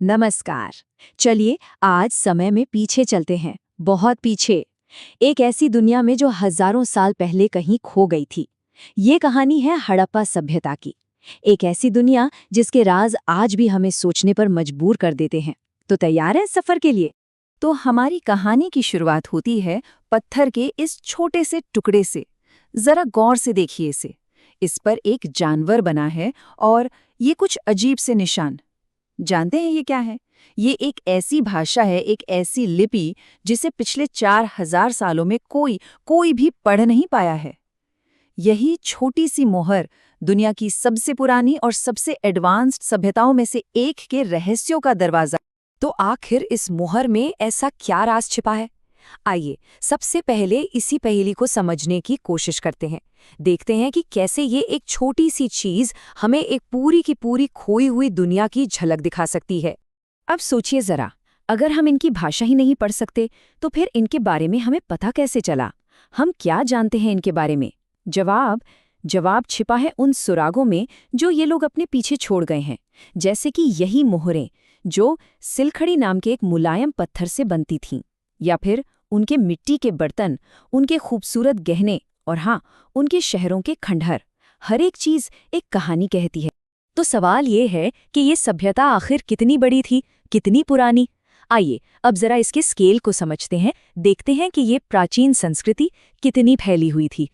नमस्कार। चलिए आज समय में पीछे चलते हैं, बहुत पीछे। एक ऐसी दुनिया में जो हजारों साल पहले कहीं खो गई थी। ये कहानी है हड़प्पा सभ्यता की। एक ऐसी दुनिया जिसके राज आज भी हमें सोचने पर मजबूर कर देते हैं। तो तैयार हैं सफर के लिए? तो हमारी कहानी की शुरुआत होती है पत्थर के इस छोटे से टुकड़े से। जरा गौर से देखिए इसे। इस पर एक जानवर बना है और ये कुछ अजीब से निशान। जानते हैं ये क्या है? ये एक ऐसी भाषा है, एक ऐसी लिपि जिसे पिछले 4000 सालों में कोई भी पढ़ नहीं पाया है। यही छोटी सी मोहर दुनिया की सबसे पुरानी और सबसे एडवांस्ड सभ्यताओं में से एक के रहस्यों का दरवाजा। तो आखिर इस मोहर में ऐसा क्या राज छिपा है? आइए सबसे पहले इसी पहेली को समझने की कोशिश करते हैं। देखते हैं कि कैसे ये एक छोटी सी चीज हमें एक पूरी की पूरी खोई हुई दुनिया की झलक दिखा सकती है। अब सोचिए जरा, अगर हम इनकी भाषा ही नहीं पढ़ सकते तो फिर इनके बारे में हमें पता कैसे चला? हम क्या जानते हैं इनके बारे में? जवाब छिपा है उन सुरागों में जो ये लोग अपने पीछे छोड़ गए हैं। जैसे कि यही मोहरें जो सिलखड़ी नाम के एक मुलायम पत्थर से बनती थीं, या फिर उनके मिट्टी के बर्तन, उनके खूबसूरत गहने और हाँ, उनके शहरों के खंडहर। हर एक चीज एक कहानी कहती है। तो सवाल ये है कि ये सभ्यता आखिर कितनी बड़ी थी, कितनी पुरानी? आइए अब जरा इसके स्केल को समझते हैं, देखते हैं कि ये प्राचीन संस्कृति कितनी फैली हुई थी।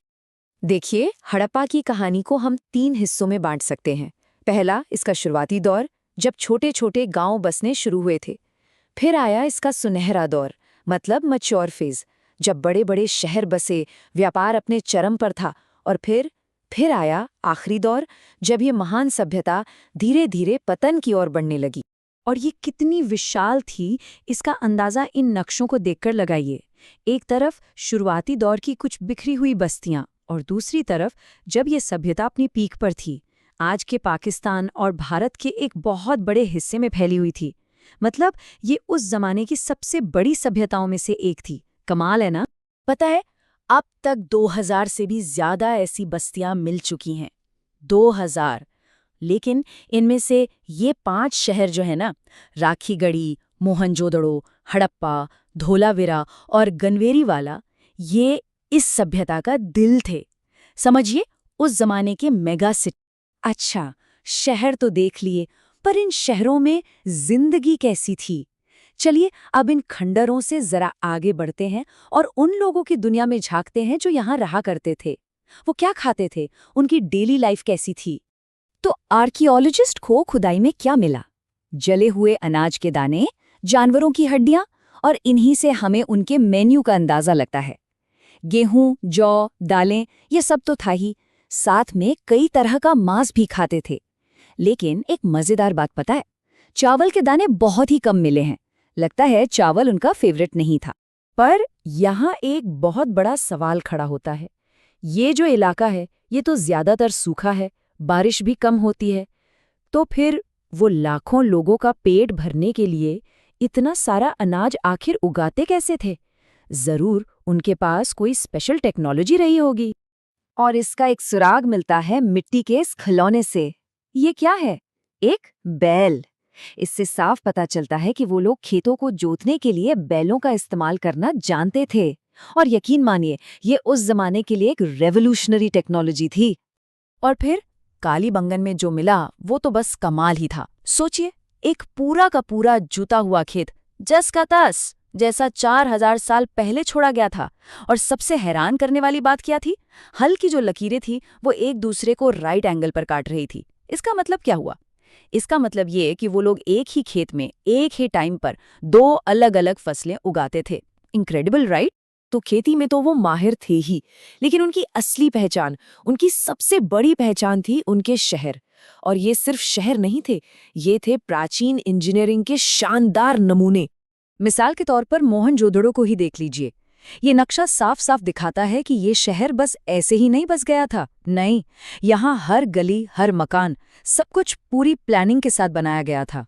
देखिए, हड़प्पा की कहानी को हम 3 हिस्सों में बांट सकते हैं। पहला, इसका शुरुआती दौर, जब छोटे छोटे गांव बसने शुरू हुए थे। फिर आया इसका सुनहरा दौर, मतलब मैच्योर फेज, जब बड़े बड़े शहर बसे, व्यापार अपने चरम पर था। और फिर आया आखिरी दौर, जब ये महान सभ्यता धीरे धीरे पतन की ओर बढ़ने लगी। और ये कितनी विशाल थी, इसका अंदाजा इन नक्शों को देखकर लगाइए। एक तरफ शुरुआती दौर की कुछ बिखरी हुई बस्तियां, और दूसरी तरफ जब ये सभ्यता अपनी पीक पर थी, आज के पाकिस्तान और भारत के एक बहुत बड़े हिस्से में फैली हुई थी। मतलब ये उस जमाने की सबसे बड़ी सभ्यताओं में से एक थी। कमाल है ना? पता है, अब तक 2000 से भी ज्यादा ऐसी बस्तियां मिल चुकी हैं। 2000। लेकिन इनमें से ये 5 शहर जो है ना, राखीगढ़ी, मोहनजोदड़ो, हड़प्पा, धोलाविरा और गनवेरीवाला, ये इस सभ्यता का दिल थे। समझिए, उस जमाने के मेगा सिटी। अच्छा, शहर तो देख लिए, पर इन शहरों में जिंदगी कैसी थी? चलिए अब इन खंडरों से जरा आगे बढ़ते हैं और उन लोगों की दुनिया में झांकते हैं जो यहाँ रहा करते थे। वो क्या खाते थे? उनकी डेली लाइफ कैसी थी? तो आर्कियोलॉजिस्ट को खुदाई में क्या मिला? जले हुए अनाज के दाने, जानवरों की हड्डियां, और इन्हीं से हमें उनके मेन्यू का अंदाजा लगता है। गेहूं, जौ, दालें, ये सब तो था ही, साथ में कई तरह का मांस भी खाते थे। लेकिन एक मजेदार बात पता है? चावल के दाने बहुत ही कम मिले हैं। लगता है चावल उनका फेवरेट नहीं था। पर यहाँ एक बहुत बड़ा सवाल खड़ा होता है। ये जो इलाका है, ये तो ज्यादातर सूखा है, बारिश भी कम होती है। तो फिर वो लाखों लोगों का पेट भरने के लिए इतना सारा अनाज आखिर उगाते कैसे थे? जरूर उनके पास कोई स्पेशल टेक्नोलॉजी रही होगी। और इसका एक सुराग मिलता है मिट्टी के इस खिलौने से। ये क्या है? एक बैल। इससे साफ पता चलता है कि वो लोग खेतों को जोतने के लिए बैलों का इस्तेमाल करना जानते थे। और यकीन मानिए, ये उस जमाने के लिए एक रेवोल्यूशनरी टेक्नोलॉजी थी। और फिर कालीबंगन में जो मिला वो तो बस कमाल ही था। सोचिए, एक पूरा का पूरा जुता हुआ खेत, जस का तस, जैसा 4000 साल पहले छोड़ा गया था। और सबसे हैरान करने वाली बात क्या थी? हल की जो लकीरें थी वो एक दूसरे को राइट एंगल पर काट रही थी। इसका मतलब क्या हुआ? इसका मतलब ये कि वो लोग एक ही खेत में एक ही टाइम पर 2 अलग-अलग फसलें उगाते थे। Incredible, right? तो खेती में तो वो माहिर थे ही, लेकिन उनकी असली पहचान, उनकी सबसे बड़ी पहचान थी उनके शहर। और ये सिर्फ शहर नहीं थे, ये थे प्राचीन इंजीनियरिंग के शानदार नमूने। मिसाल के तौर पर मोहनजोदड़ो को ही देख लीजिए। ये नक्शा साफ साफ दिखाता है कि ये शहर बस ऐसे ही नहीं बस गया था। नहीं, यहाँ हर गली, हर मकान, सब कुछ पूरी प्लानिंग के साथ बनाया गया था।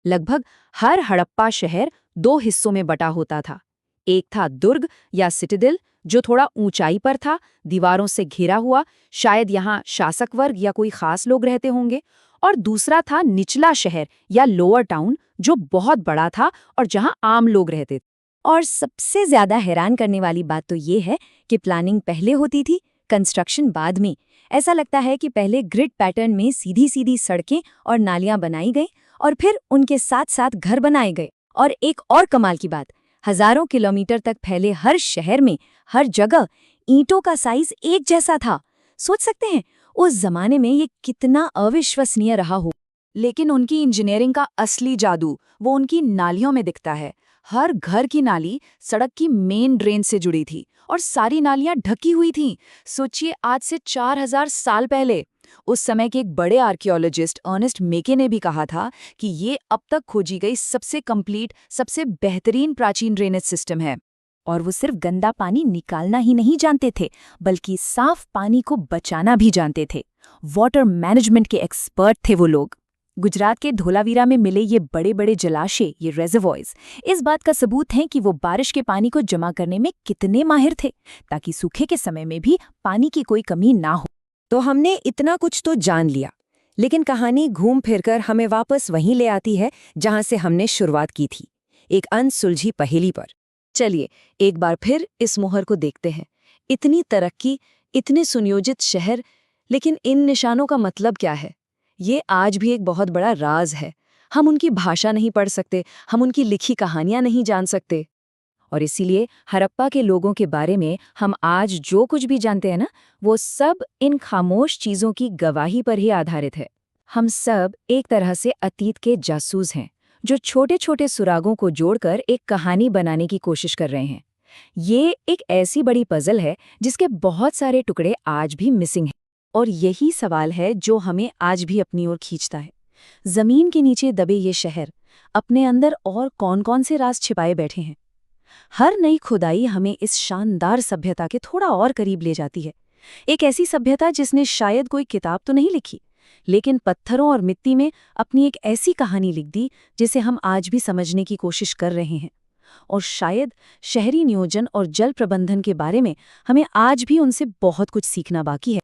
लगभग हर हड़प्पा शहर 2 हिस्सों में बटा होता था। एक था दुर्ग या सिटाडेल, जो थोड़ा ऊंचाई पर था, दीवारों से घिरा हुआ, शायद यहाँ शासक वर्ग या कोई खास लोग रहते होंगे। और दूसरा था निचला शहर या लोअर टाउन, जो बहुत बड़ा था और जहां आम लोग रहते थे। और सबसे ज्यादा हैरान करने वाली बात तो ये है कि प्लानिंग पहले होती थी, कंस्ट्रक्शन बाद में। ऐसा लगता है कि पहले ग्रिड पैटर्न में सीधी सीधी सड़कें और नालियां बनाई गई और फिर उनके साथ साथ घर बनाए गए। और एक और कमाल की बात, हजारों किलोमीटर तक फैले हर शहर में हर जगह ईंटों का साइज एक जैसा था। सोच सकते हैं उस जमाने में ये कितना अविश्वसनीय रहा हो। लेकिन उनकी इंजीनियरिंग का असली जादू वो उनकी नालियों में दिखता है। हर घर की नाली सड़क की मेन ड्रेन से जुड़ी थी और सारी नालियां ढकी हुई थीं। सोचिए, आज से 4000 साल पहले। उस समय के एक बड़े आर्कियोलॉजिस्ट अर्नेस्ट मेके ने भी कहा था कि ये अब तक खोजी गई सबसे कंप्लीट, सबसे बेहतरीन प्राचीन ड्रेनेज सिस्टम है। और वो सिर्फ गंदा पानी निकालना ही नहीं जानते थे, बल्कि साफ पानी को बचाना भी जानते थे। वाटर मैनेजमेंट के एक्सपर्ट थे वो लोग। गुजरात के धोलावीरा में मिले ये बड़े बड़े जलाशय, ये रेजर्वॉयर्स, इस बात का सबूत है कि वो बारिश के पानी को जमा करने में कितने माहिर थे, ताकि सूखे के समय में भी पानी की कोई कमी ना हो। तो हमने इतना कुछ तो जान लिया, लेकिन कहानी घूम फिरकर हमें वापस वहीं ले आती है जहां से हमने शुरुआत की थी, एक अनसुलझी पहेली पर। चलिए एक बार फिर इस मोहर को देखते हैं। इतनी तरक्की, इतने सुनियोजित शहर, लेकिन इन निशानों का मतलब क्या है? ये आज भी एक बहुत बड़ा राज है। हम उनकी भाषा नहीं पढ़ सकते, हम उनकी लिखी कहानियां नहीं जान सकते। और इसीलिए हड़प्पा के लोगों के बारे में हम आज जो कुछ भी जानते हैं ना, वो सब इन खामोश चीजों की गवाही पर ही आधारित है। हम सब एक तरह से अतीत के जासूस हैं, जो छोटे छोटे सुरागों को जोड़कर एक कहानी बनाने की कोशिश कर रहे हैं। ये एक ऐसी बड़ी पजल है जिसके बहुत सारे टुकड़े आज भी मिसिंग हैं। और यही सवाल है जो हमें आज भी अपनी ओर खींचता है। जमीन के नीचे दबे ये शहर अपने अंदर और कौन-कौन से राज छिपाए बैठे हैं? हर नई खुदाई हमें इस शानदार सभ्यता के थोड़ा और करीब ले जाती है। एक ऐसी सभ्यता जिसने शायद कोई किताब तो नहीं लिखी, लेकिन पत्थरों और मिट्टी में अपनी एक ऐसी कहानी लिख दी जिसे हम आज भी समझने की कोशिश कर रहे हैं। और शायद शहरी नियोजन और जल प्रबंधन के बारे में हमें आज भी उनसे बहुत कुछ सीखना बाकी है।